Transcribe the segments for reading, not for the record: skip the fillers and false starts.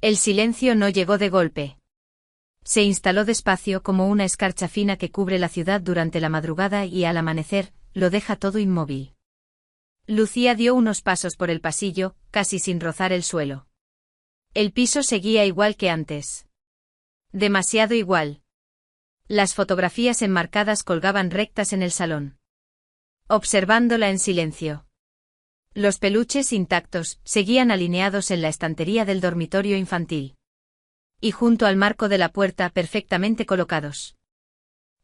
El silencio no llegó de golpe. Se instaló despacio como una escarcha fina que cubre la ciudad durante la madrugada y al amanecer, lo deja todo inmóvil. Lucía dio unos pasos por el pasillo, casi sin rozar el suelo. El piso seguía igual que antes. Demasiado igual. Las fotografías enmarcadas colgaban rectas en el salón. Observándola en silencio. Los peluches intactos seguían alineados en la estantería del dormitorio infantil. Y junto al marco de la puerta perfectamente colocados.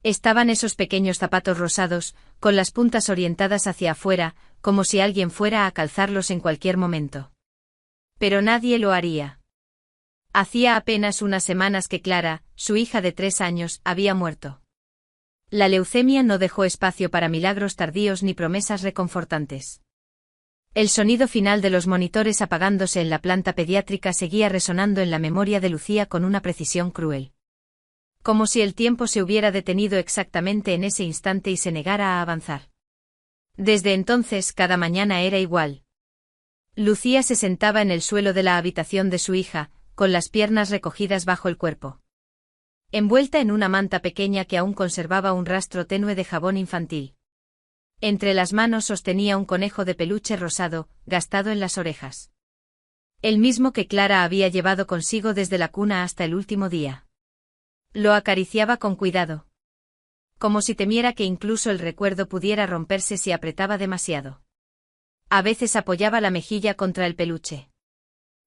Estaban esos pequeños zapatos rosados, con las puntas orientadas hacia afuera, como si alguien fuera a calzarlos en cualquier momento. Pero nadie lo haría. Hacía apenas unas semanas que Clara, su hija de 3 años, había muerto. La leucemia no dejó espacio para milagros tardíos ni promesas reconfortantes. El sonido final de los monitores apagándose en la planta pediátrica seguía resonando en la memoria de Lucía con una precisión cruel. Como si el tiempo se hubiera detenido exactamente en ese instante y se negara a avanzar. Desde entonces cada mañana era igual. Lucía se sentaba en el suelo de la habitación de su hija, con las piernas recogidas bajo el cuerpo. Envuelta en una manta pequeña que aún conservaba un rastro tenue de jabón infantil. Entre las manos sostenía un conejo de peluche rosado, gastado en las orejas. El mismo que Clara había llevado consigo desde la cuna hasta el último día. Lo acariciaba con cuidado. Como si temiera que incluso el recuerdo pudiera romperse si apretaba demasiado. A veces apoyaba la mejilla contra el peluche.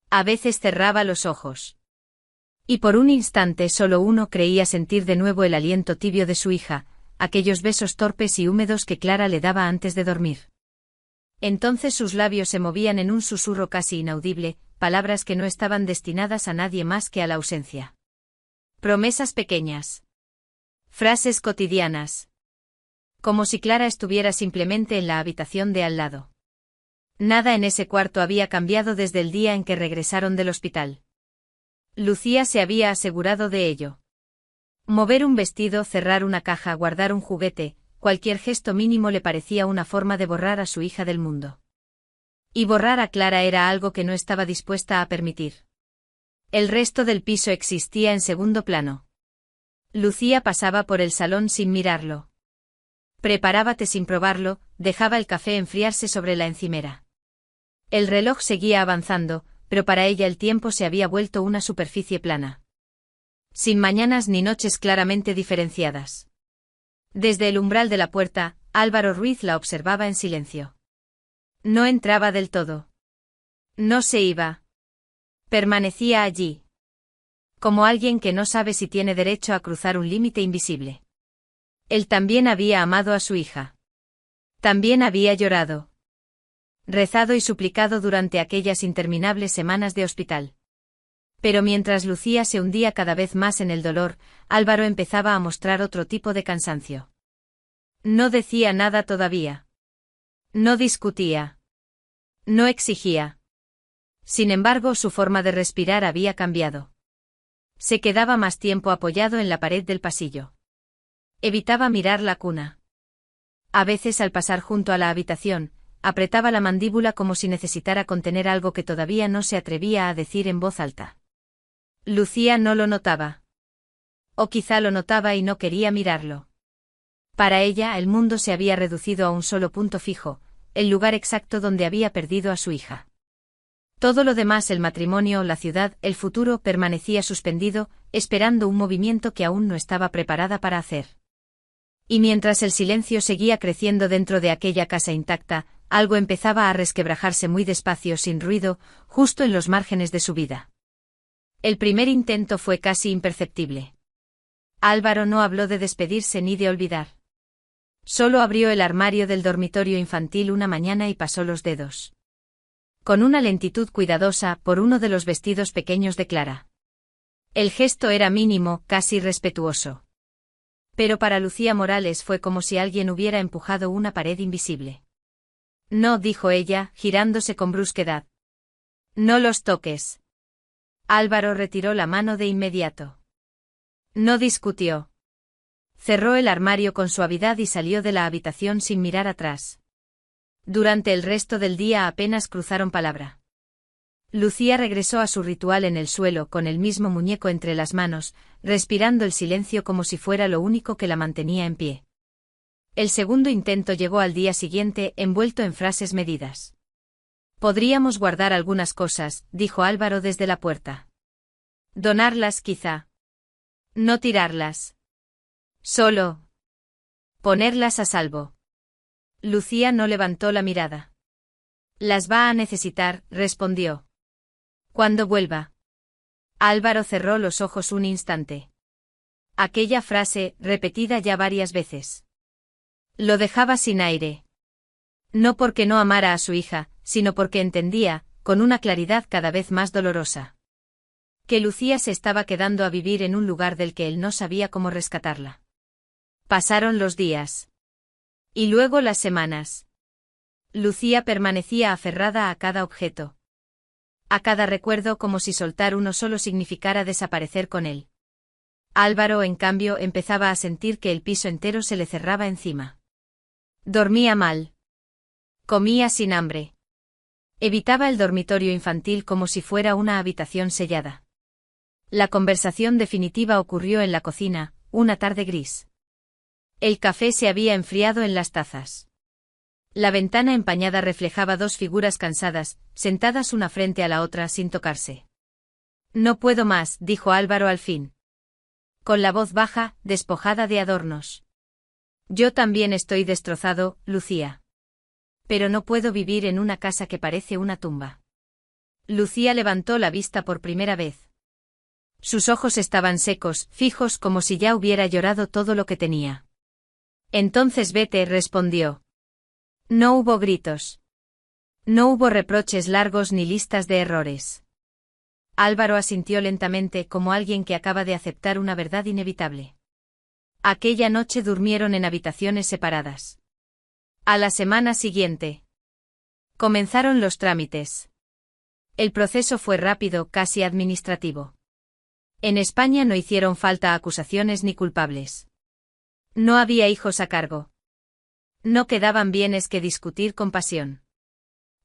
A veces cerraba los ojos. Y por un instante solo uno creía sentir de nuevo el aliento tibio de su hija, aquellos besos torpes y húmedos que Clara le daba antes de dormir. Entonces sus labios se movían en un susurro casi inaudible, palabras que no estaban destinadas a nadie más que a la ausencia. Promesas pequeñas. Frases cotidianas. Como si Clara estuviera simplemente en la habitación de al lado. Nada en ese cuarto había cambiado desde el día en que regresaron del hospital. Lucía se había asegurado de ello. Mover un vestido, cerrar una caja, guardar un juguete, cualquier gesto mínimo le parecía una forma de borrar a su hija del mundo. Y borrar a Clara era algo que no estaba dispuesta a permitir. El resto del piso existía en segundo plano. Lucía pasaba por el salón sin mirarlo. Preparaba té sin probarlo, dejaba el café enfriarse sobre la encimera. El reloj seguía avanzando, pero para ella el tiempo se había vuelto una superficie plana. Sin mañanas ni noches claramente diferenciadas. Desde el umbral de la puerta, Álvaro Ruiz la observaba en silencio. No entraba del todo. No se iba. Permanecía allí. Como alguien que no sabe si tiene derecho a cruzar un límite invisible. Él también había amado a su hija. También había llorado. Rezado y suplicado durante aquellas interminables semanas de hospital. Pero mientras Lucía se hundía cada vez más en el dolor, Álvaro empezaba a mostrar otro tipo de cansancio. No decía nada todavía. No discutía. No exigía. Sin embargo, su forma de respirar había cambiado. Se quedaba más tiempo apoyado en la pared del pasillo. Evitaba mirar la cuna. A veces al pasar junto a la habitación, apretaba la mandíbula como si necesitara contener algo que todavía no se atrevía a decir en voz alta. Lucía no lo notaba. O quizá lo notaba y no quería mirarlo. Para ella el mundo se había reducido a un solo punto fijo, el lugar exacto donde había perdido a su hija. Todo lo demás, el matrimonio, la ciudad, el futuro, permanecía suspendido, esperando un movimiento que aún no estaba preparada para hacer. Y mientras el silencio seguía creciendo dentro de aquella casa intacta, algo empezaba a resquebrajarse muy despacio, sin ruido, justo en los márgenes de su vida. El primer intento fue casi imperceptible. Álvaro no habló de despedirse ni de olvidar. Solo abrió el armario del dormitorio infantil una mañana y pasó los dedos. Con una lentitud cuidadosa, por uno de los vestidos pequeños de Clara. El gesto era mínimo, casi respetuoso. Pero para Lucía Morales fue como si alguien hubiera empujado una pared invisible. No, dijo ella, girándose con brusquedad. No los toques. Álvaro retiró la mano de inmediato. No discutió. Cerró el armario con suavidad y salió de la habitación sin mirar atrás. Durante el resto del día apenas cruzaron palabra. Lucía regresó a su ritual en el suelo con el mismo muñeco entre las manos, respirando el silencio como si fuera lo único que la mantenía en pie. El segundo intento llegó al día siguiente envuelto en frases medidas. Podríamos guardar algunas cosas, dijo Álvaro desde la puerta. Donarlas quizá. No tirarlas. Solo. Ponerlas a salvo. Lucía no levantó la mirada. Las va a necesitar, respondió. Cuando vuelva. Álvaro cerró los ojos un instante. Aquella frase, repetida ya varias veces. Lo dejaba sin aire. No porque no amara a su hija, sino porque entendía, con una claridad cada vez más dolorosa, que Lucía se estaba quedando a vivir en un lugar del que él no sabía cómo rescatarla. Pasaron los días. Y luego las semanas. Lucía permanecía aferrada a cada objeto. A cada recuerdo como si soltar uno solo significara desaparecer con él. Álvaro, en cambio, empezaba a sentir que el piso entero se le cerraba encima. Dormía mal. Comía sin hambre. Evitaba el dormitorio infantil como si fuera una habitación sellada. La conversación definitiva ocurrió en la cocina, una tarde gris. El café se había enfriado en las tazas. La ventana empañada reflejaba dos figuras cansadas, sentadas una frente a la otra sin tocarse. No puedo más, dijo Álvaro al fin. Con la voz baja, despojada de adornos. Yo también estoy destrozado, Lucía. Pero no puedo vivir en una casa que parece una tumba. Lucía levantó la vista por primera vez. Sus ojos estaban secos, fijos como si ya hubiera llorado todo lo que tenía. Entonces vete, respondió. No hubo gritos. No hubo reproches largos ni listas de errores. Álvaro asintió lentamente como alguien que acaba de aceptar una verdad inevitable. Aquella noche durmieron en habitaciones separadas. A la semana siguiente. Comenzaron los trámites. El proceso fue rápido, casi administrativo. En España no hicieron falta acusaciones ni culpables. No había hijos a cargo. No quedaban bienes que discutir con pasión.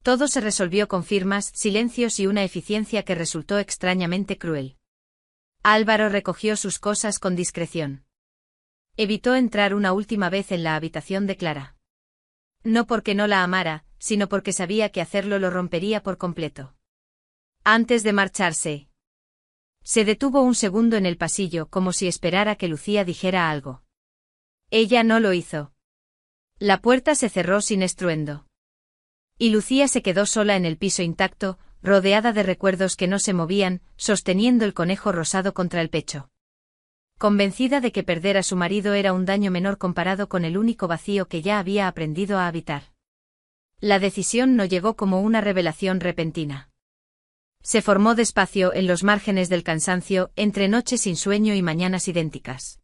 Todo se resolvió con firmas, silencios y una eficiencia que resultó extrañamente cruel. Álvaro recogió sus cosas con discreción. Evitó entrar una última vez en la habitación de Clara. No porque no la amara, sino porque sabía que hacerlo lo rompería por completo. Antes de marcharse, se detuvo un segundo en el pasillo como si esperara que Lucía dijera algo. Ella no lo hizo. La puerta se cerró sin estruendo. Y Lucía se quedó sola en el piso intacto, rodeada de recuerdos que no se movían, sosteniendo el conejo rosado contra el pecho. Convencida de que perder a su marido era un daño menor comparado con el único vacío que ya había aprendido a habitar. La decisión no llegó como una revelación repentina. Se formó despacio en los márgenes del cansancio, entre noches sin sueño y mañanas idénticas.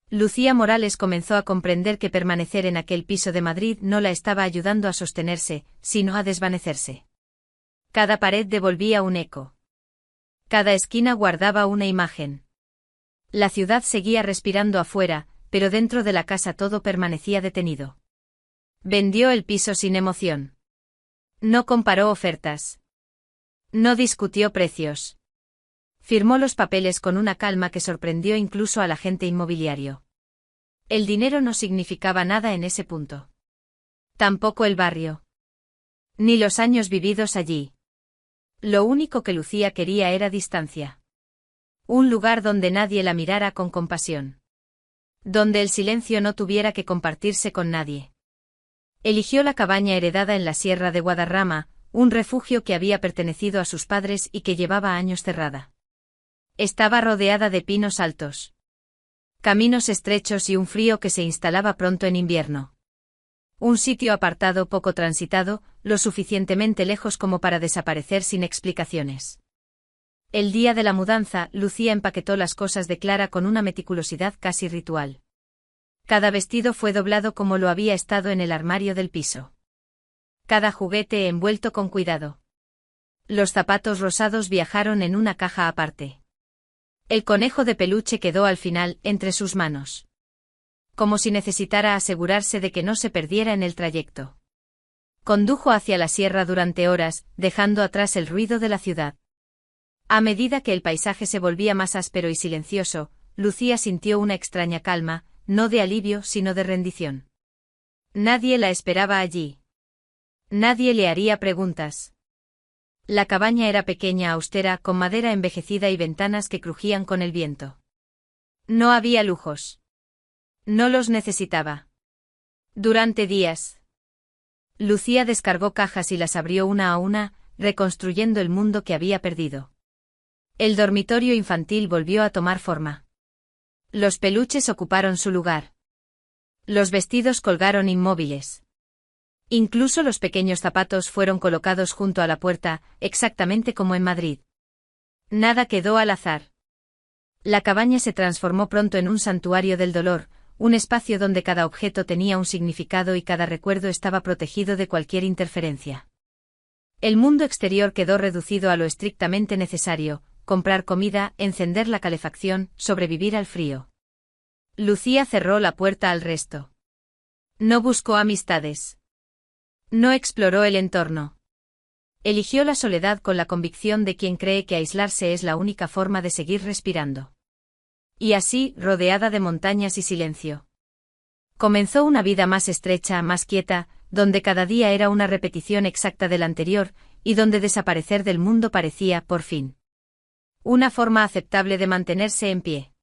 Lucía Morales comenzó a comprender que permanecer en aquel piso de Madrid no la estaba ayudando a sostenerse, sino a desvanecerse. Cada pared devolvía un eco. Cada esquina guardaba una imagen. La ciudad seguía respirando afuera, pero dentro de la casa todo permanecía detenido. Vendió el piso sin emoción. No comparó ofertas. No discutió precios. Firmó los papeles con una calma que sorprendió incluso al agente inmobiliario. El dinero no significaba nada en ese punto. Tampoco el barrio. Ni los años vividos allí. Lo único que Lucía quería era distancia. Un lugar donde nadie la mirara con compasión. Donde el silencio no tuviera que compartirse con nadie. Eligió la cabaña heredada en la Sierra de Guadarrama, un refugio que había pertenecido a sus padres y que llevaba años cerrada. Estaba rodeada de pinos altos. Caminos estrechos y un frío que se instalaba pronto en invierno. Un sitio apartado poco transitado, lo suficientemente lejos como para desaparecer sin explicaciones. El día de la mudanza, Lucía empaquetó las cosas de Clara con una meticulosidad casi ritual. Cada vestido fue doblado como lo había estado en el armario del piso. Cada juguete envuelto con cuidado. Los zapatos rosados viajaron en una caja aparte. El conejo de peluche quedó al final, entre sus manos. Como si necesitara asegurarse de que no se perdiera en el trayecto. Condujo hacia la sierra durante horas, dejando atrás el ruido de la ciudad. A medida que el paisaje se volvía más áspero y silencioso, Lucía sintió una extraña calma, no de alivio sino de rendición. Nadie la esperaba allí. Nadie le haría preguntas. La cabaña era pequeña, austera, con madera envejecida y ventanas que crujían con el viento. No había lujos. No los necesitaba. Durante días, Lucía descargó cajas y las abrió una a una, reconstruyendo el mundo que había perdido. El dormitorio infantil volvió a tomar forma. Los peluches ocuparon su lugar. Los vestidos colgaron inmóviles. Incluso los pequeños zapatos fueron colocados junto a la puerta, exactamente como en Madrid. Nada quedó al azar. La cabaña se transformó pronto en un santuario del dolor, un espacio donde cada objeto tenía un significado y cada recuerdo estaba protegido de cualquier interferencia. El mundo exterior quedó reducido a lo estrictamente necesario: comprar comida, encender la calefacción, sobrevivir al frío. Lucía cerró la puerta al resto. No buscó amistades. No exploró el entorno. Eligió la soledad con la convicción de quien cree que aislarse es la única forma de seguir respirando. Y así, rodeada de montañas y silencio, comenzó una vida más estrecha, más quieta, donde cada día era una repetición exacta del anterior, y donde desaparecer del mundo parecía, por fin, una forma aceptable de mantenerse en pie.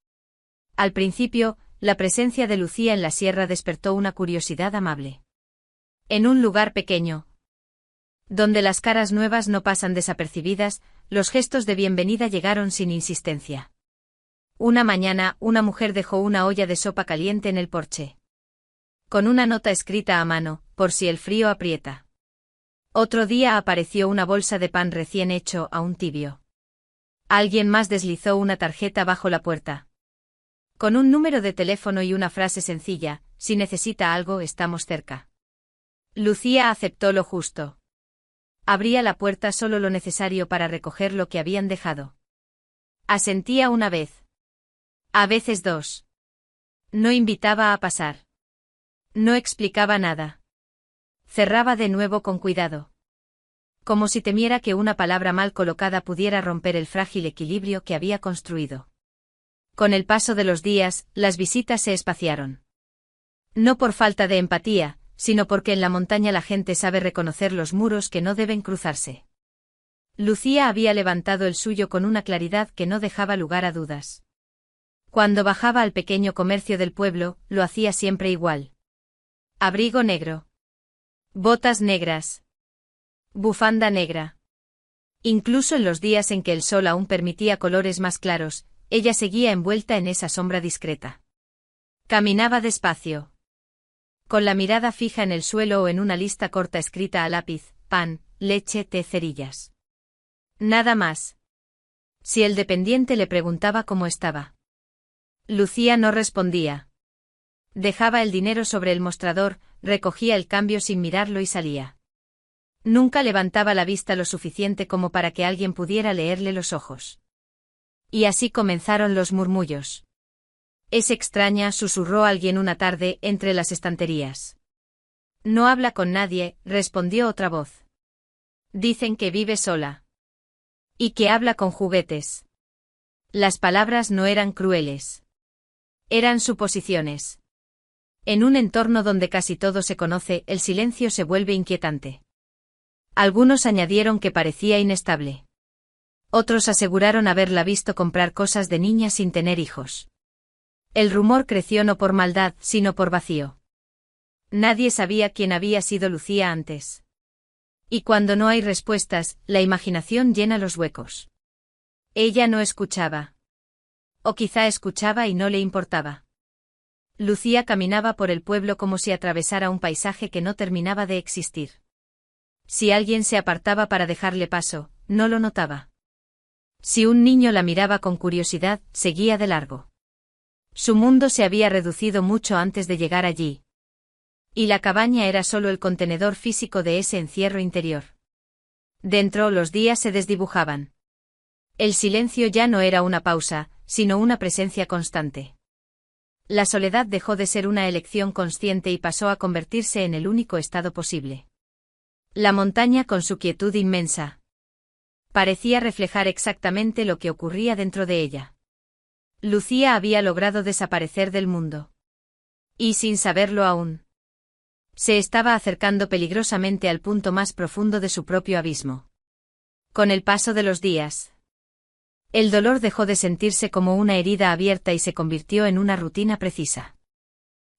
Al principio, la presencia de Lucía en la sierra despertó una curiosidad amable. En un lugar pequeño, donde las caras nuevas no pasan desapercibidas, los gestos de bienvenida llegaron sin insistencia. Una mañana, una mujer dejó una olla de sopa caliente en el porche, con una nota escrita a mano, por si el frío aprieta. Otro día apareció una bolsa de pan recién hecho, aún tibio. Alguien más deslizó una tarjeta bajo la puerta, con un número de teléfono y una frase sencilla: si necesita algo, estamos cerca. Lucía aceptó lo justo. Abría la puerta solo lo necesario para recoger lo que habían dejado. Asentía una vez. A veces dos. No invitaba a pasar. No explicaba nada. Cerraba de nuevo con cuidado, como si temiera que una palabra mal colocada pudiera romper el frágil equilibrio que había construido. Con el paso de los días, las visitas se espaciaron. No por falta de empatía, sino porque en la montaña la gente sabe reconocer los muros que no deben cruzarse. Lucía había levantado el suyo con una claridad que no dejaba lugar a dudas. Cuando bajaba al pequeño comercio del pueblo, lo hacía siempre igual. Abrigo negro. Botas negras. Bufanda negra. Incluso en los días en que el sol aún permitía colores más claros, ella seguía envuelta en esa sombra discreta. Caminaba despacio, con la mirada fija en el suelo o en una lista corta escrita a lápiz: pan, leche, té, cerillas. Nada más. Si el dependiente le preguntaba cómo estaba, Lucía no respondía. Dejaba el dinero sobre el mostrador, recogía el cambio sin mirarlo y salía. Nunca levantaba la vista lo suficiente como para que alguien pudiera leerle los ojos. Y así comenzaron los murmullos. Es extraña, susurró alguien una tarde, entre las estanterías. No habla con nadie, respondió otra voz. Dicen que vive sola. Y que habla con juguetes. Las palabras no eran crueles. Eran suposiciones. En un entorno donde casi todo se conoce, el silencio se vuelve inquietante. Algunos añadieron que parecía inestable. Otros aseguraron haberla visto comprar cosas de niña sin tener hijos. El rumor creció no por maldad, sino por vacío. Nadie sabía quién había sido Lucía antes. Y cuando no hay respuestas, la imaginación llena los huecos. Ella no escuchaba. O quizá escuchaba y no le importaba. Lucía caminaba por el pueblo como si atravesara un paisaje que no terminaba de existir. Si alguien se apartaba para dejarle paso, no lo notaba. Si un niño la miraba con curiosidad, seguía de largo. Su mundo se había reducido mucho antes de llegar allí. Y la cabaña era solo el contenedor físico de ese encierro interior. Dentro los días se desdibujaban. El silencio ya no era una pausa, sino una presencia constante. La soledad dejó de ser una elección consciente y pasó a convertirse en el único estado posible. La montaña con su quietud inmensa parecía reflejar exactamente lo que ocurría dentro de ella. Lucía había logrado desaparecer del mundo. Y sin saberlo aún, se estaba acercando peligrosamente al punto más profundo de su propio abismo. Con el paso de los días, el dolor dejó de sentirse como una herida abierta y se convirtió en una rutina precisa.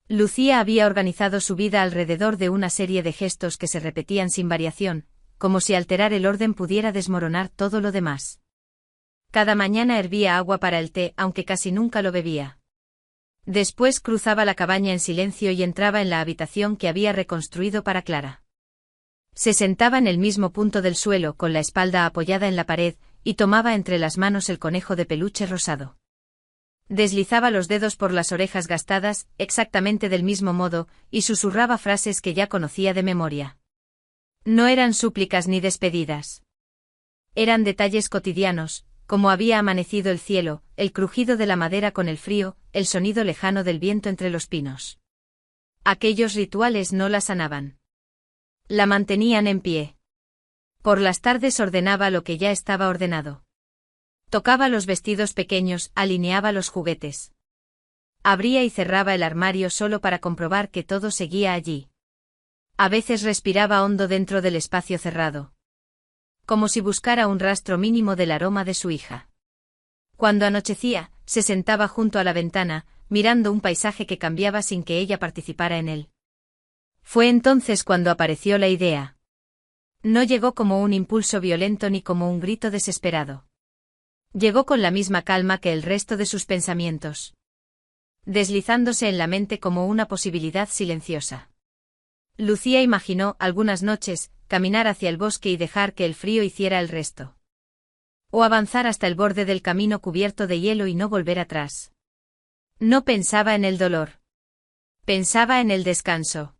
Lucía había organizado su vida alrededor de una serie de gestos que se repetían sin variación, como si alterar el orden pudiera desmoronar todo lo demás. Cada mañana hervía agua para el té, aunque casi nunca lo bebía. Después cruzaba la cabaña en silencio y entraba en la habitación que había reconstruido para Clara. Se sentaba en el mismo punto del suelo, con la espalda apoyada en la pared, y tomaba entre las manos el conejo de peluche rosado. Deslizaba los dedos por las orejas gastadas, exactamente del mismo modo, y susurraba frases que ya conocía de memoria. No eran súplicas ni despedidas. Eran detalles cotidianos, como había amanecido el cielo, el crujido de la madera con el frío, el sonido lejano del viento entre los pinos. Aquellos rituales no la sanaban. La mantenían en pie. Por las tardes ordenaba lo que ya estaba ordenado. Tocaba los vestidos pequeños, alineaba los juguetes. Abría y cerraba el armario solo para comprobar que todo seguía allí. A veces respiraba hondo dentro del espacio cerrado, como si buscara un rastro mínimo del aroma de su hija. Cuando anochecía, se sentaba junto a la ventana, mirando un paisaje que cambiaba sin que ella participara en él. Fue entonces cuando apareció la idea. No llegó como un impulso violento ni como un grito desesperado. Llegó con la misma calma que el resto de sus pensamientos, deslizándose en la mente como una posibilidad silenciosa. Lucía imaginó, algunas noches, caminar hacia el bosque y dejar que el frío hiciera el resto. O avanzar hasta el borde del camino cubierto de hielo y no volver atrás. No pensaba en el dolor. Pensaba en el descanso.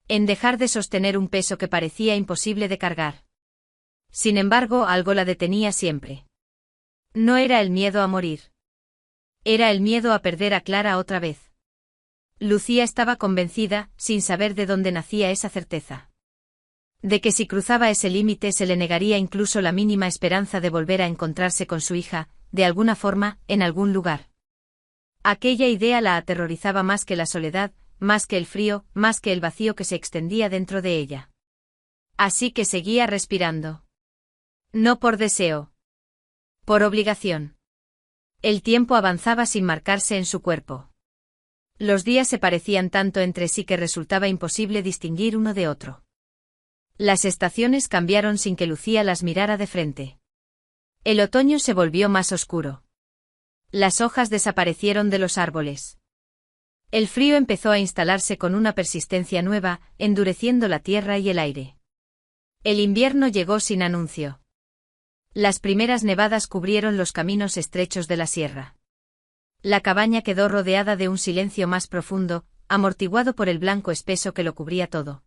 En dejar de sostener un peso que parecía imposible de cargar. Sin embargo, algo la detenía siempre. No era el miedo a morir. Era el miedo a perder a Clara otra vez. Lucía estaba convencida, sin saber de dónde nacía esa certeza, de que si cruzaba ese límite se le negaría incluso la mínima esperanza de volver a encontrarse con su hija, de alguna forma, en algún lugar. Aquella idea la aterrorizaba más que la soledad, más que el frío, más que el vacío que se extendía dentro de ella. Así que seguía respirando. No por deseo. Por obligación. El tiempo avanzaba sin marcarse en su cuerpo. Los días se parecían tanto entre sí que resultaba imposible distinguir uno de otro. Las estaciones cambiaron sin que Lucía las mirara de frente. El otoño se volvió más oscuro. Las hojas desaparecieron de los árboles. El frío empezó a instalarse con una persistencia nueva, endureciendo la tierra y el aire. El invierno llegó sin anuncio. Las primeras nevadas cubrieron los caminos estrechos de la sierra. La cabaña quedó rodeada de un silencio más profundo, amortiguado por el blanco espeso que lo cubría todo.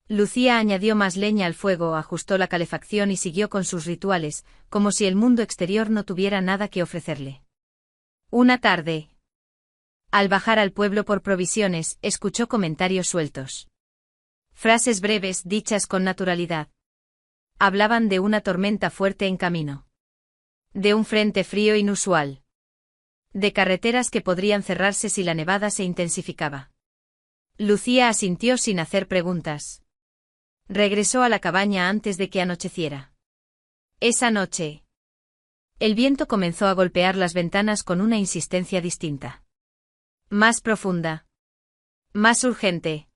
Lucía añadió más leña al fuego, ajustó la calefacción y siguió con sus rituales, como si el mundo exterior no tuviera nada que ofrecerle. Una tarde, al bajar al pueblo por provisiones, escuchó comentarios sueltos. Frases breves, dichas con naturalidad. Hablaban de una tormenta fuerte en camino. De un frente frío inusual. De carreteras que podrían cerrarse si la nevada se intensificaba. Lucía asintió sin hacer preguntas. Regresó a la cabaña antes de que anocheciera. Esa noche, el viento comenzó a golpear las ventanas con una insistencia distinta. Más profunda. Más urgente.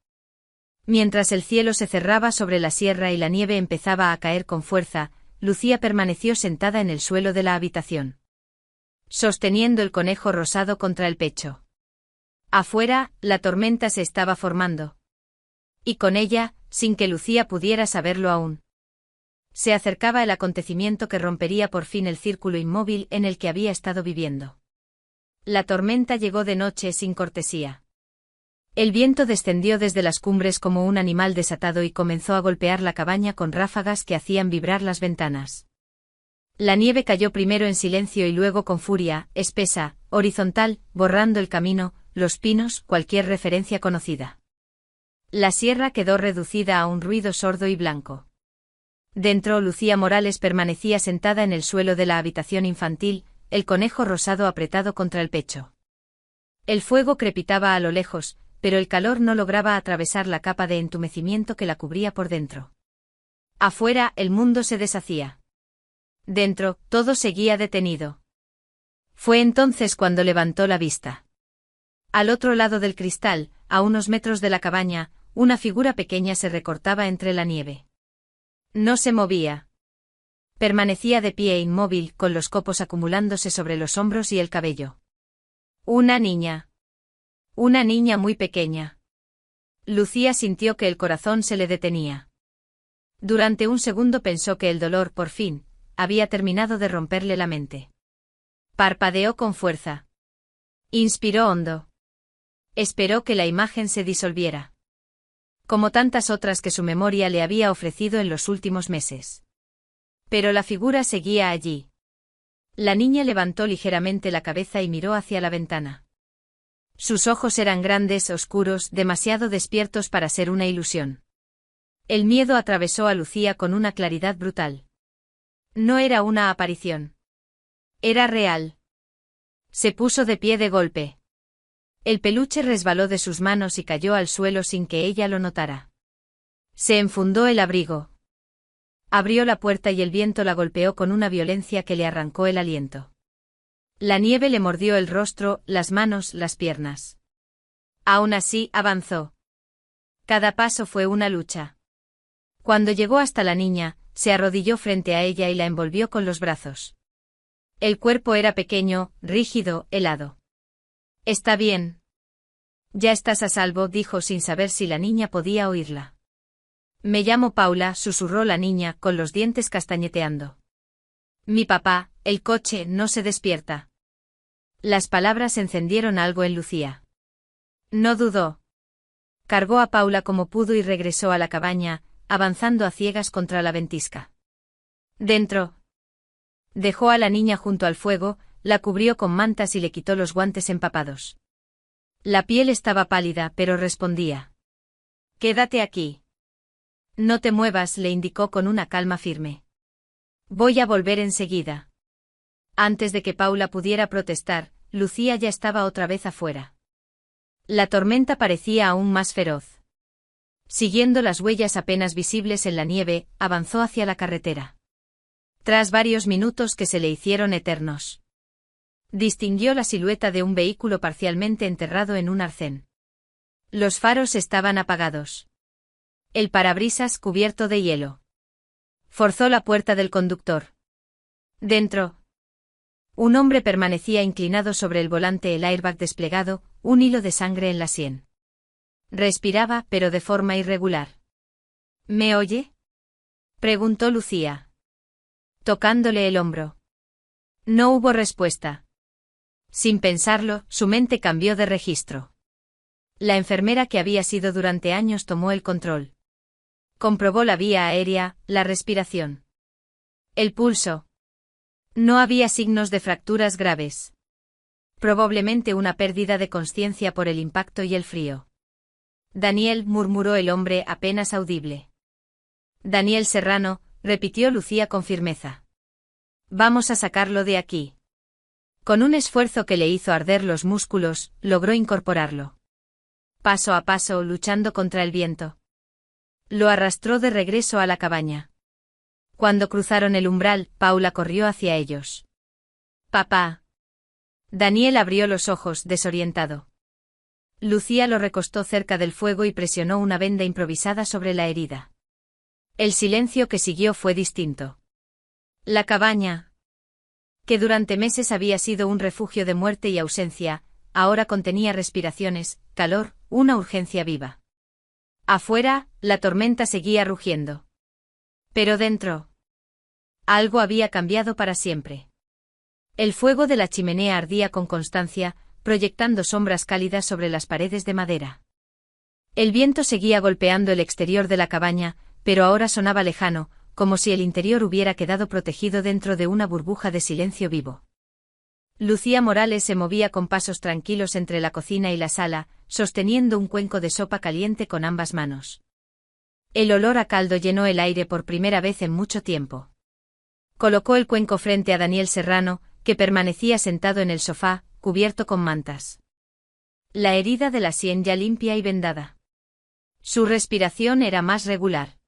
Mientras el cielo se cerraba sobre la sierra y la nieve empezaba a caer con fuerza, Lucía permaneció sentada en el suelo de la habitación, sosteniendo el conejo rosado contra el pecho. Afuera, la tormenta se estaba formando. Y con ella, sin que Lucía pudiera saberlo aún, se acercaba el acontecimiento que rompería por fin el círculo inmóvil en el que había estado viviendo. La tormenta llegó de noche sin cortesía. El viento descendió desde las cumbres como un animal desatado y comenzó a golpear la cabaña con ráfagas que hacían vibrar las ventanas. La nieve cayó primero en silencio y luego con furia, espesa, horizontal, borrando el camino, los pinos, cualquier referencia conocida. La sierra quedó reducida a un ruido sordo y blanco. Dentro, Lucía Morales permanecía sentada en el suelo de la habitación infantil, el conejo rosado apretado contra el pecho. El fuego crepitaba a lo lejos, pero el calor no lograba atravesar la capa de entumecimiento que la cubría por dentro. Afuera, el mundo se deshacía. Dentro, todo seguía detenido. Fue entonces cuando levantó la vista. Al otro lado del cristal, a unos metros de la cabaña, una figura pequeña se recortaba entre la nieve. No se movía. Permanecía de pie inmóvil, con los copos acumulándose sobre los hombros y el cabello. Una niña. Una niña muy pequeña. Lucía sintió que el corazón se le detenía. Durante un segundo pensó que el dolor, por fin, había terminado de romperle la mente. Parpadeó con fuerza. Inspiró hondo. Esperó que la imagen se disolviera. Como tantas otras que su memoria le había ofrecido en los últimos meses. Pero la figura seguía allí. La niña levantó ligeramente la cabeza y miró hacia la ventana. Sus ojos eran grandes, oscuros, demasiado despiertos para ser una ilusión. El miedo atravesó a Lucía con una claridad brutal. No era una aparición. Era real. Se puso de pie de golpe. El peluche resbaló de sus manos y cayó al suelo sin que ella lo notara. Se enfundó el abrigo. Abrió la puerta y el viento la golpeó con una violencia que le arrancó el aliento. La nieve le mordió el rostro, las manos, las piernas. Aún así, avanzó. Cada paso fue una lucha. Cuando llegó hasta la niña, se arrodilló frente a ella y la envolvió con los brazos. El cuerpo era pequeño, rígido, helado. «Está bien. Ya estás a salvo», dijo sin saber si la niña podía oírla. «Me llamo Paula», susurró la niña, con los dientes castañeteando. «Mi papá, el coche, no se despierta». Las palabras encendieron algo en Lucía. No dudó. Cargó a Paula como pudo y regresó a la cabaña, avanzando a ciegas contra la ventisca. Dentro. Dejó a la niña junto al fuego, la cubrió con mantas y le quitó los guantes empapados. La piel estaba pálida, pero respondía. «Quédate aquí. No te muevas», le indicó con una calma firme. «Voy a volver enseguida». Antes de que Paula pudiera protestar, Lucía ya estaba otra vez afuera. La tormenta parecía aún más feroz. Siguiendo las huellas apenas visibles en la nieve, avanzó hacia la carretera. Tras varios minutos que se le hicieron eternos, distinguió la silueta de un vehículo parcialmente enterrado en un arcén. Los faros estaban apagados. El parabrisas cubierto de hielo. Forzó la puerta del conductor. Dentro. Un hombre permanecía inclinado sobre el volante, el airbag desplegado, un hilo de sangre en la sien. Respiraba, pero de forma irregular. «¿Me oye?», preguntó Lucía, tocándole el hombro. No hubo respuesta. Sin pensarlo, su mente cambió de registro. La enfermera que había sido durante años tomó el control. Comprobó la vía aérea, la respiración. El pulso. No había signos de fracturas graves. Probablemente una pérdida de conciencia por el impacto y el frío. «Daniel», murmuró el hombre apenas audible. «Daniel Serrano», repitió Lucía con firmeza. «Vamos a sacarlo de aquí». Con un esfuerzo que le hizo arder los músculos, logró incorporarlo. Paso a paso, luchando contra el viento. Lo arrastró de regreso a la cabaña. Cuando cruzaron el umbral, Paula corrió hacia ellos. «Papá». Daniel abrió los ojos, desorientado. Lucía lo recostó cerca del fuego y presionó una venda improvisada sobre la herida. El silencio que siguió fue distinto. La cabaña, que durante meses había sido un refugio de muerte y ausencia, ahora contenía respiraciones, calor, una urgencia viva. Afuera, la tormenta seguía rugiendo. Pero dentro, algo había cambiado para siempre. El fuego de la chimenea ardía con constancia, proyectando sombras cálidas sobre las paredes de madera. El viento seguía golpeando el exterior de la cabaña, pero ahora sonaba lejano, como si el interior hubiera quedado protegido dentro de una burbuja de silencio vivo. Lucía Morales se movía con pasos tranquilos entre la cocina y la sala, sosteniendo un cuenco de sopa caliente con ambas manos. El olor a caldo llenó el aire por primera vez en mucho tiempo. Colocó el cuenco frente a Daniel Serrano, que permanecía sentado en el sofá, cubierto con mantas. La herida de la sien ya limpia y vendada. Su respiración era más regular.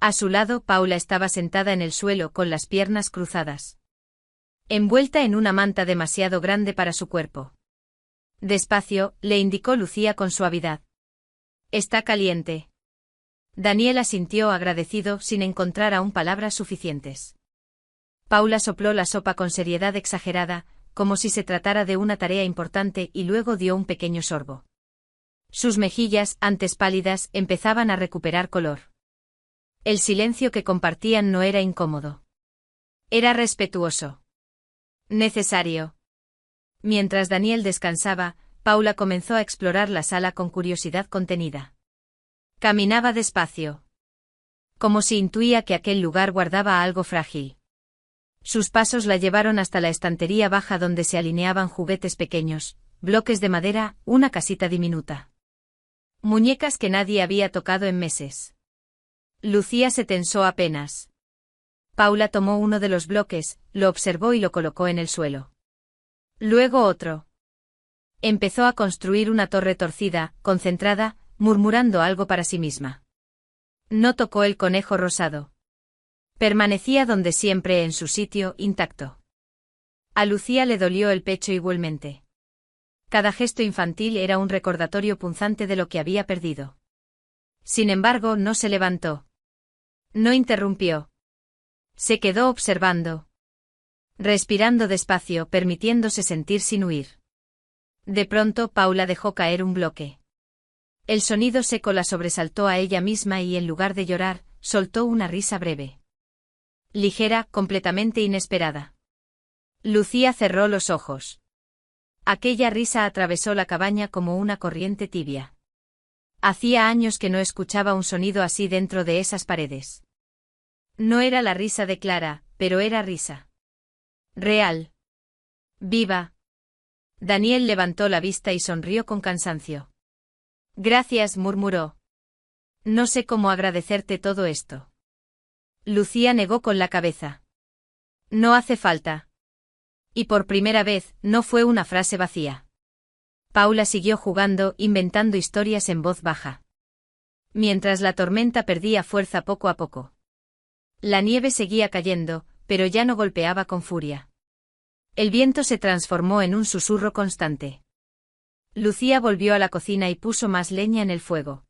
A su lado, Paula estaba sentada en el suelo con las piernas cruzadas, envuelta en una manta demasiado grande para su cuerpo. Despacio, le indicó Lucía con suavidad. «Está caliente». Daniel asintió agradecido sin encontrar aún palabras suficientes. Paula sopló la sopa con seriedad exagerada, como si se tratara de una tarea importante, y luego dio un pequeño sorbo. Sus mejillas, antes pálidas, empezaban a recuperar color. El silencio que compartían no era incómodo. Era respetuoso. Necesario. Mientras Daniel descansaba, Paula comenzó a explorar la sala con curiosidad contenida. Caminaba despacio, como si intuía que aquel lugar guardaba algo frágil. Sus pasos la llevaron hasta la estantería baja donde se alineaban juguetes pequeños, bloques de madera, una casita diminuta. Muñecas que nadie había tocado en meses. Lucía se tensó apenas. Paula tomó uno de los bloques, lo observó y lo colocó en el suelo. Luego otro. Empezó a construir una torre torcida, concentrada, murmurando algo para sí misma. No tocó el conejo rosado. Permanecía donde siempre, en su sitio, intacto. A Lucía le dolió el pecho igualmente. Cada gesto infantil era un recordatorio punzante de lo que había perdido. Sin embargo, no se levantó. No interrumpió. Se quedó observando. Respirando despacio, permitiéndose sentir sin huir. De pronto, Paula dejó caer un bloque. El sonido seco la sobresaltó a ella misma y, en lugar de llorar, soltó una risa breve. Ligera, completamente inesperada. Lucía cerró los ojos. Aquella risa atravesó la cabaña como una corriente tibia. Hacía años que no escuchaba un sonido así dentro de esas paredes. No era la risa de Clara, pero era risa. Real. Viva. Daniel levantó la vista y sonrió con cansancio. Gracias, murmuró. No sé cómo agradecerte todo esto. Lucía negó con la cabeza. No hace falta. Y por primera vez, no fue una frase vacía. Paula siguió jugando, inventando historias en voz baja. Mientras la tormenta perdía fuerza poco a poco. La nieve seguía cayendo, pero ya no golpeaba con furia. El viento se transformó en un susurro constante. Lucía volvió a la cocina y puso más leña en el fuego.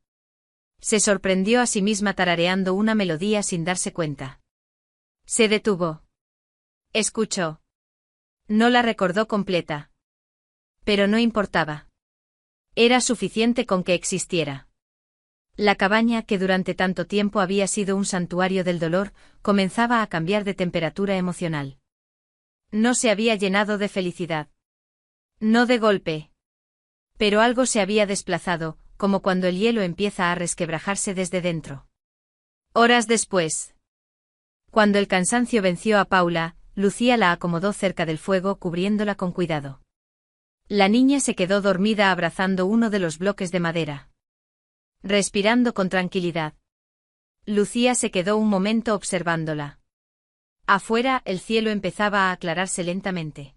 Se sorprendió a sí misma tarareando una melodía sin darse cuenta. Se detuvo. Escuchó. No la recordó completa. Pero no importaba. Era suficiente con que existiera. La cabaña, que durante tanto tiempo había sido un santuario del dolor, comenzaba a cambiar de temperatura emocional. No se había llenado de felicidad. No de golpe. Pero algo se había desplazado, como cuando el hielo empieza a resquebrajarse desde dentro. Horas después. Cuando el cansancio venció a Paula, Lucía la acomodó cerca del fuego, cubriéndola con cuidado. La niña se quedó dormida abrazando uno de los bloques de madera, respirando con tranquilidad. Lucía se quedó un momento observándola. Afuera, el cielo empezaba a aclararse lentamente.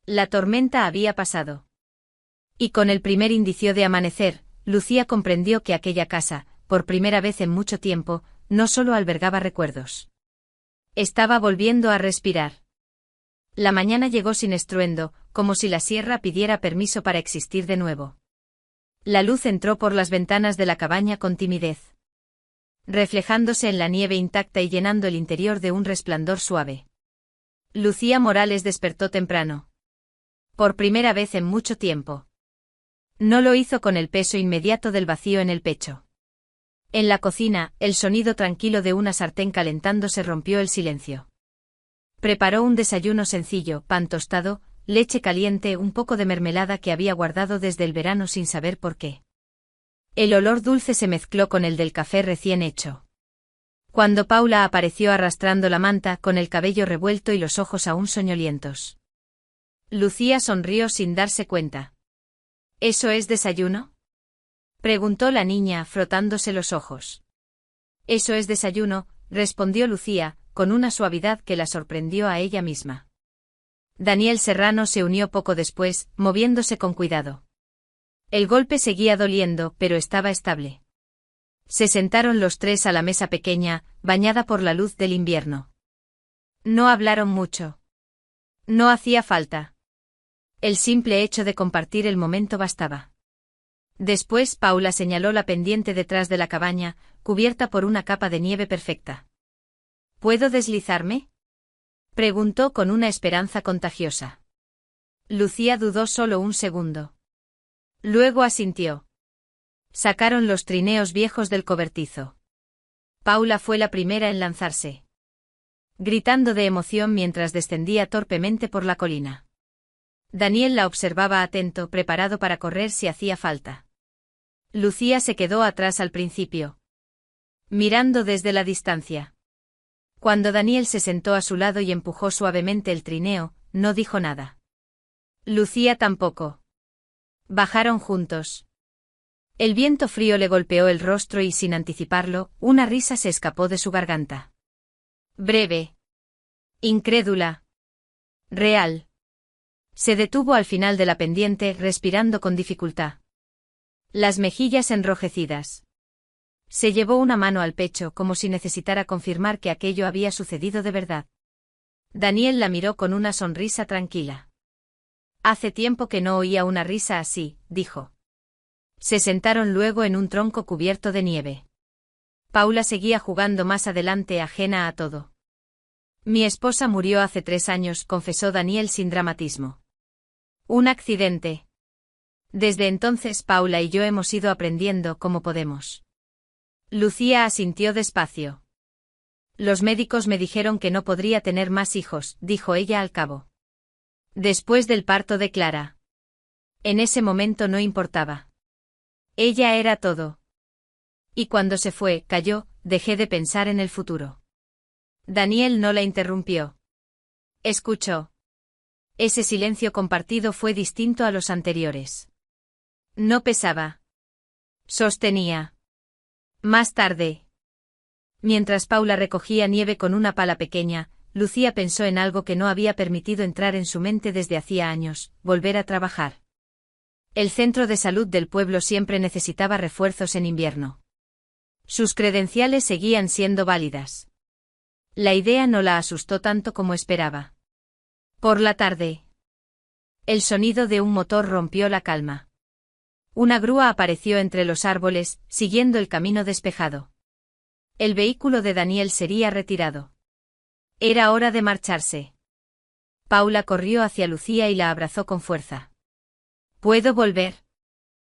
La tormenta había pasado. Y con el primer indicio de amanecer, Lucía comprendió que aquella casa, por primera vez en mucho tiempo, no solo albergaba recuerdos. Estaba volviendo a respirar. La mañana llegó sin estruendo, como si la sierra pidiera permiso para existir de nuevo. La luz entró por las ventanas de la cabaña con timidez, reflejándose en la nieve intacta y llenando el interior de un resplandor suave. Lucía Morales despertó temprano. Por primera vez en mucho tiempo. No lo hizo con el peso inmediato del vacío en el pecho. En la cocina, el sonido tranquilo de una sartén calentándose rompió el silencio. Preparó un desayuno sencillo: pan tostado, leche caliente, un poco de mermelada que había guardado desde el verano sin saber por qué. El olor dulce se mezcló con el del café recién hecho. Cuando Paula apareció arrastrando la manta, con el cabello revuelto y los ojos aún soñolientos. Lucía sonrió sin darse cuenta. ¿Eso es desayuno? Preguntó la niña, frotándose los ojos. Eso es desayuno, respondió Lucía, con una suavidad que la sorprendió a ella misma. Daniel Serrano se unió poco después, moviéndose con cuidado. El golpe seguía doliendo, pero estaba estable. Se sentaron los tres a la mesa pequeña, bañada por la luz del invierno. No hablaron mucho. No hacía falta. El simple hecho de compartir el momento bastaba. Después Paula señaló la pendiente detrás de la cabaña, cubierta por una capa de nieve perfecta. ¿Puedo deslizarme? Preguntó con una esperanza contagiosa. Lucía dudó solo un segundo. Luego asintió. Sacaron los trineos viejos del cobertizo. Paula fue la primera en lanzarse, gritando de emoción mientras descendía torpemente por la colina. Daniel la observaba atento, preparado para correr si hacía falta. Lucía se quedó atrás al principio, mirando desde la distancia. Cuando Daniel se sentó a su lado y empujó suavemente el trineo, no dijo nada. Lucía tampoco. Bajaron juntos. El viento frío le golpeó el rostro y sin anticiparlo, una risa se escapó de su garganta. Breve. Incrédula. Real. Se detuvo al final de la pendiente, respirando con dificultad. Las mejillas enrojecidas. Se llevó una mano al pecho como si necesitara confirmar que aquello había sucedido de verdad. Daniel la miró con una sonrisa tranquila. Hace tiempo que no oía una risa así, dijo. Se sentaron luego en un tronco cubierto de nieve. Paula seguía jugando más adelante, ajena a todo. Mi esposa murió hace 3 años, confesó Daniel sin dramatismo. Un accidente. Desde entonces Paula y yo hemos ido aprendiendo como podemos. Lucía asintió despacio. Los médicos me dijeron que no podría tener más hijos, dijo ella al cabo. Después del parto de Clara. En ese momento no importaba. Ella era todo. Y cuando se fue, cayó, dejé de pensar en el futuro. Daniel no la interrumpió. Escuchó. Ese silencio compartido fue distinto a los anteriores. No pesaba. Sostenía. Más tarde. Mientras Paula recogía nieve con una pala pequeña, Lucía pensó en algo que no había permitido entrar en su mente desde hacía años: volver a trabajar. El centro de salud del pueblo siempre necesitaba refuerzos en invierno. Sus credenciales seguían siendo válidas. La idea no la asustó tanto como esperaba. Por la tarde. El sonido de un motor rompió la calma. Una grúa apareció entre los árboles, siguiendo el camino despejado. El vehículo de Daniel sería retirado. Era hora de marcharse. Paula corrió hacia Lucía y la abrazó con fuerza. ¿Puedo volver?,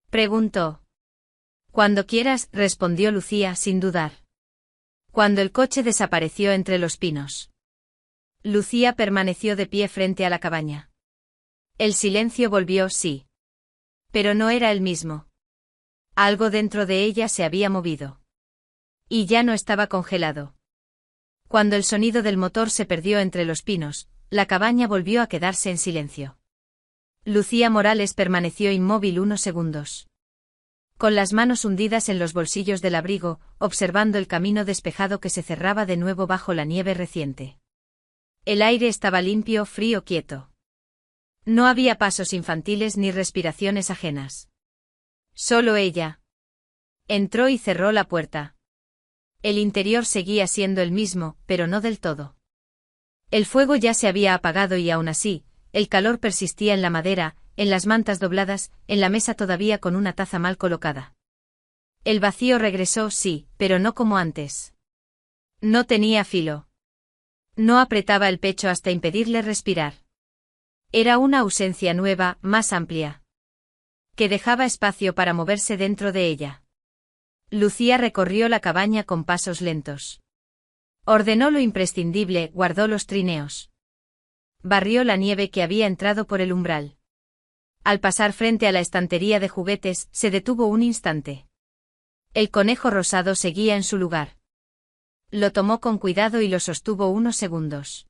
preguntó. Cuando quieras, respondió Lucía sin dudar. Cuando el coche desapareció entre los pinos, Lucía permaneció de pie frente a la cabaña. El silencio volvió, sí. Pero no era el mismo. Algo dentro de ella se había movido. Y ya no estaba congelado. Cuando el sonido del motor se perdió entre los pinos, la cabaña volvió a quedarse en silencio. Lucía Morales permaneció inmóvil unos segundos, con las manos hundidas en los bolsillos del abrigo, observando el camino despejado que se cerraba de nuevo bajo la nieve reciente. El aire estaba limpio, frío, quieto. No había pasos infantiles ni respiraciones ajenas. Solo ella. Entró y cerró la puerta. El interior seguía siendo el mismo, pero no del todo. El fuego ya se había apagado y aún así, el calor persistía en la madera, en las mantas dobladas, en la mesa todavía con una taza mal colocada. El vacío regresó, sí, pero no como antes. No tenía filo. No apretaba el pecho hasta impedirle respirar. Era una ausencia nueva, más amplia, que dejaba espacio para moverse dentro de ella. Lucía recorrió la cabaña con pasos lentos. Ordenó lo imprescindible, guardó los trineos. Barrió la nieve que había entrado por el umbral. Al pasar frente a la estantería de juguetes, se detuvo un instante. El conejo rosado seguía en su lugar. Lo tomó con cuidado y lo sostuvo unos segundos.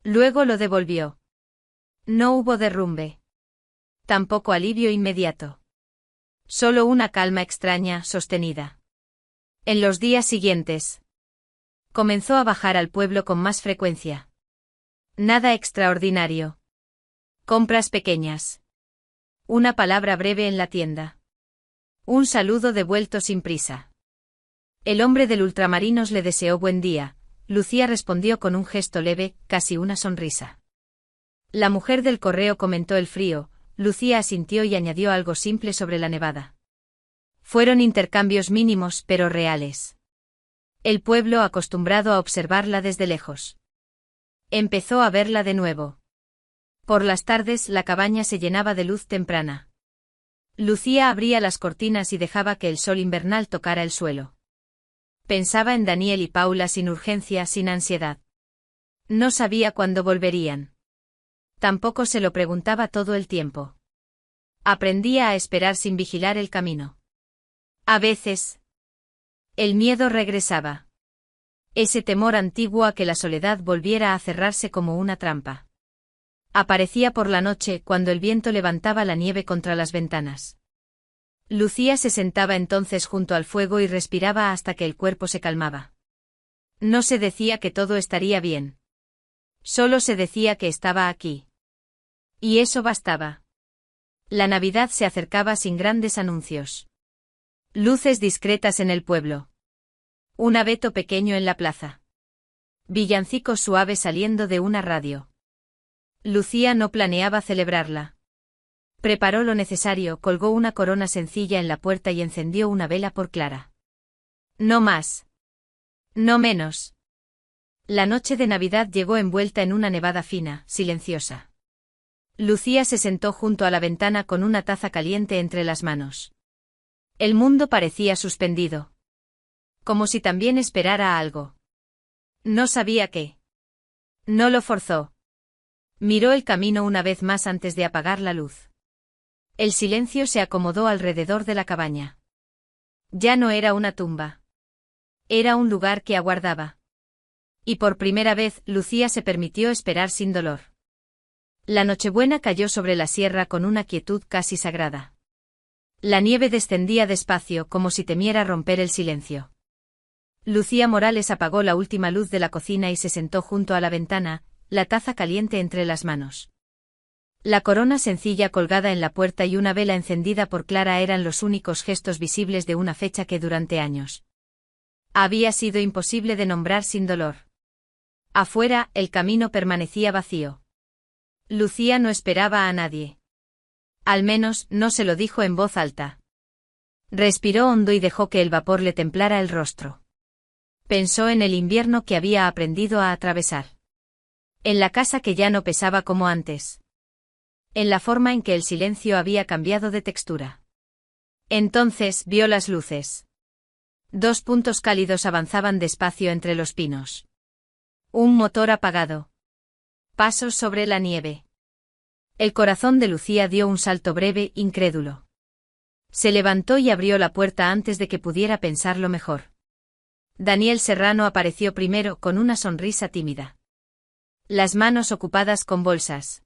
Luego lo devolvió. No hubo derrumbe. Tampoco alivio inmediato. Solo una calma extraña, sostenida. En los días siguientes, comenzó a bajar al pueblo con más frecuencia. Nada extraordinario. Compras pequeñas. Una palabra breve en la tienda. Un saludo devuelto sin prisa. El hombre del ultramarinos le deseó buen día. Lucía respondió con un gesto leve, casi una sonrisa. La mujer del correo comentó el frío. Lucía asintió y añadió algo simple sobre la nevada. Fueron intercambios mínimos pero reales. El pueblo, acostumbrado a observarla desde lejos, empezó a verla de nuevo. Por las tardes la cabaña se llenaba de luz temprana. Lucía abría las cortinas y dejaba que el sol invernal tocara el suelo. Pensaba en Daniel y Paula sin urgencia, sin ansiedad. No sabía cuándo volverían. Tampoco se lo preguntaba todo el tiempo. Aprendía a esperar sin vigilar el camino. A veces, el miedo regresaba. Ese temor antiguo a que la soledad volviera a cerrarse como una trampa. Aparecía por la noche cuando el viento levantaba la nieve contra las ventanas. Lucía se sentaba entonces junto al fuego y respiraba hasta que el cuerpo se calmaba. No se decía que todo estaría bien. Solo se decía que estaba aquí. Y eso bastaba. La Navidad se acercaba sin grandes anuncios. Luces discretas en el pueblo. Un abeto pequeño en la plaza. Villancicos suaves saliendo de una radio. Lucía no planeaba celebrarla. Preparó lo necesario, colgó una corona sencilla en la puerta y encendió una vela por Clara. No más. No menos. La noche de Navidad llegó envuelta en una nevada fina, silenciosa. Lucía se sentó junto a la ventana con una taza caliente entre las manos. El mundo parecía suspendido. Como si también esperara algo. No sabía qué. No lo forzó. Miró el camino una vez más antes de apagar la luz. El silencio se acomodó alrededor de la cabaña. Ya no era una tumba. Era un lugar que aguardaba. Y por primera vez, Lucía se permitió esperar sin dolor. La Nochebuena cayó sobre la sierra con una quietud casi sagrada. La nieve descendía despacio como si temiera romper el silencio. Lucía Morales apagó la última luz de la cocina y se sentó junto a la ventana, la taza caliente entre las manos. La corona sencilla colgada en la puerta y una vela encendida por Clara eran los únicos gestos visibles de una fecha que durante años había sido imposible de nombrar sin dolor. Afuera, el camino permanecía vacío. Lucía no esperaba a nadie. Al menos, no se lo dijo en voz alta. Respiró hondo y dejó que el vapor le templara el rostro. Pensó en el invierno que había aprendido a atravesar. En la casa que ya no pesaba como antes. En la forma en que el silencio había cambiado de textura. Entonces vio las luces. 2 puntos cálidos avanzaban despacio entre los pinos. Un motor apagado. Pasos sobre la nieve. El corazón de Lucía dio un salto breve, incrédulo. Se levantó y abrió la puerta antes de que pudiera pensarlo mejor. Daniel Serrano apareció primero con una sonrisa tímida. Las manos ocupadas con bolsas.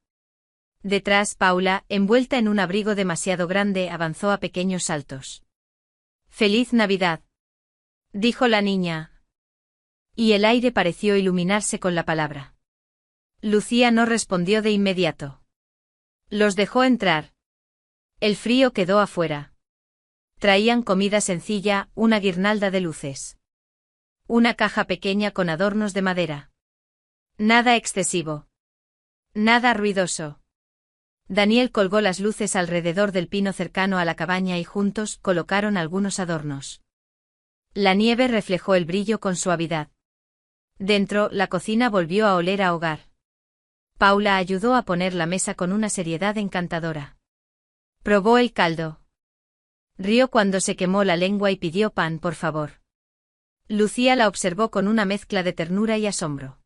Detrás, Paula, envuelta en un abrigo demasiado grande, avanzó a pequeños saltos. «¡Feliz Navidad!», dijo la niña. Y el aire pareció iluminarse con la palabra. Lucía no respondió de inmediato. Los dejó entrar. El frío quedó afuera. Traían comida sencilla, una guirnalda de luces. Una caja pequeña con adornos de madera. Nada excesivo. Nada ruidoso. Daniel colgó las luces alrededor del pino cercano a la cabaña y juntos colocaron algunos adornos. La nieve reflejó el brillo con suavidad. Dentro, la cocina volvió a oler a hogar. Paula ayudó a poner la mesa con una seriedad encantadora. Probó el caldo. Rió cuando se quemó la lengua y pidió pan, por favor. Lucía la observó con una mezcla de ternura y asombro.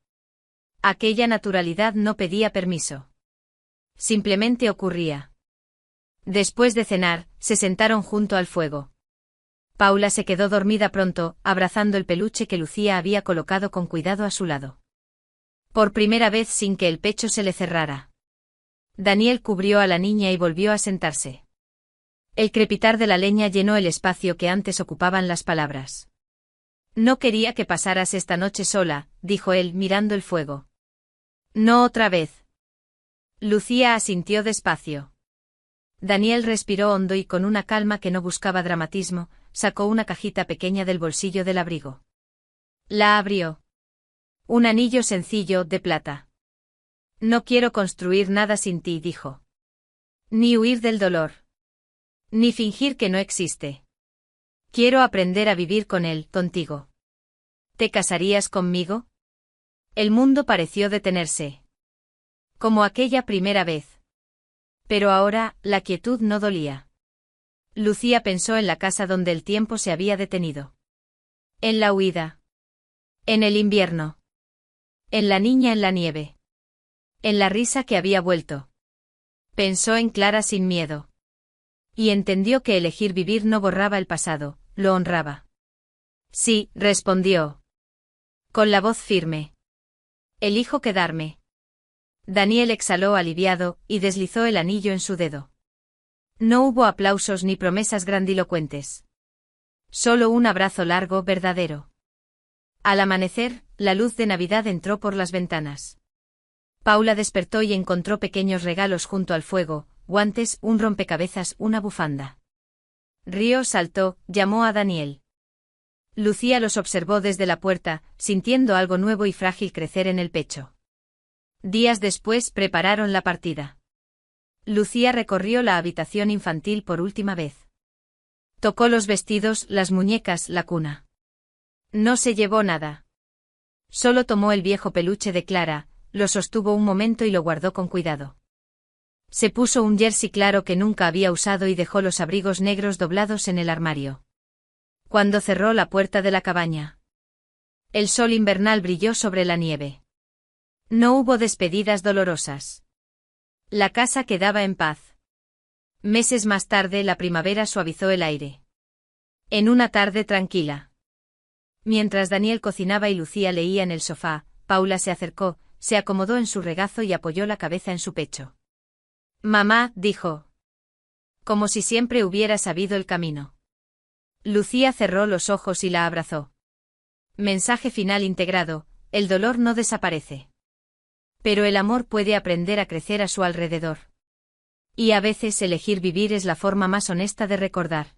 Aquella naturalidad no pedía permiso. Simplemente ocurría. Después de cenar, se sentaron junto al fuego. Paula se quedó dormida pronto, abrazando el peluche que Lucía había colocado con cuidado a su lado. Por primera vez sin que el pecho se le cerrara. Daniel cubrió a la niña y volvió a sentarse. El crepitar de la leña llenó el espacio que antes ocupaban las palabras. No quería que pasaras esta noche sola, dijo él mirando el fuego. No otra vez. Lucía asintió despacio. Daniel respiró hondo y con una calma que no buscaba dramatismo, sacó una cajita pequeña del bolsillo del abrigo. La abrió. Un anillo sencillo, de plata. No quiero construir nada sin ti, dijo. Ni huir del dolor. Ni fingir que no existe. Quiero aprender a vivir con él, contigo. ¿Te casarías conmigo? El mundo pareció detenerse. Como aquella primera vez. Pero ahora, la quietud no dolía. Lucía pensó en la casa donde el tiempo se había detenido. En la huida. En el invierno. En la niña en la nieve. En la risa que había vuelto. Pensó en Clara sin miedo. Y entendió que elegir vivir no borraba el pasado, lo honraba. Sí, respondió. Con la voz firme. Elijo quedarme. Daniel exhaló aliviado, y deslizó el anillo en su dedo. No hubo aplausos ni promesas grandilocuentes. Solo un abrazo largo, verdadero. Al amanecer, la luz de Navidad entró por las ventanas. Paula despertó y encontró pequeños regalos junto al fuego, guantes, un rompecabezas, una bufanda. Río saltó, llamó a Daniel. Lucía los observó desde la puerta, sintiendo algo nuevo y frágil crecer en el pecho. Días después prepararon la partida. Lucía recorrió la habitación infantil por última vez. Tocó los vestidos, las muñecas, la cuna. No se llevó nada. Solo tomó el viejo peluche de Clara, lo sostuvo un momento y lo guardó con cuidado. Se puso un jersey claro que nunca había usado y dejó los abrigos negros doblados en el armario. Cuando cerró la puerta de la cabaña, el sol invernal brilló sobre la nieve. No hubo despedidas dolorosas. La casa quedaba en paz. Meses más tarde la primavera suavizó el aire. En una tarde tranquila. Mientras Daniel cocinaba y Lucía leía en el sofá, Paula se acercó, se acomodó en su regazo y apoyó la cabeza en su pecho. Mamá, dijo. Como si siempre hubiera sabido el camino. Lucía cerró los ojos y la abrazó. Mensaje final integrado: el dolor no desaparece. Pero el amor puede aprender a crecer a su alrededor. Y a veces elegir vivir es la forma más honesta de recordar.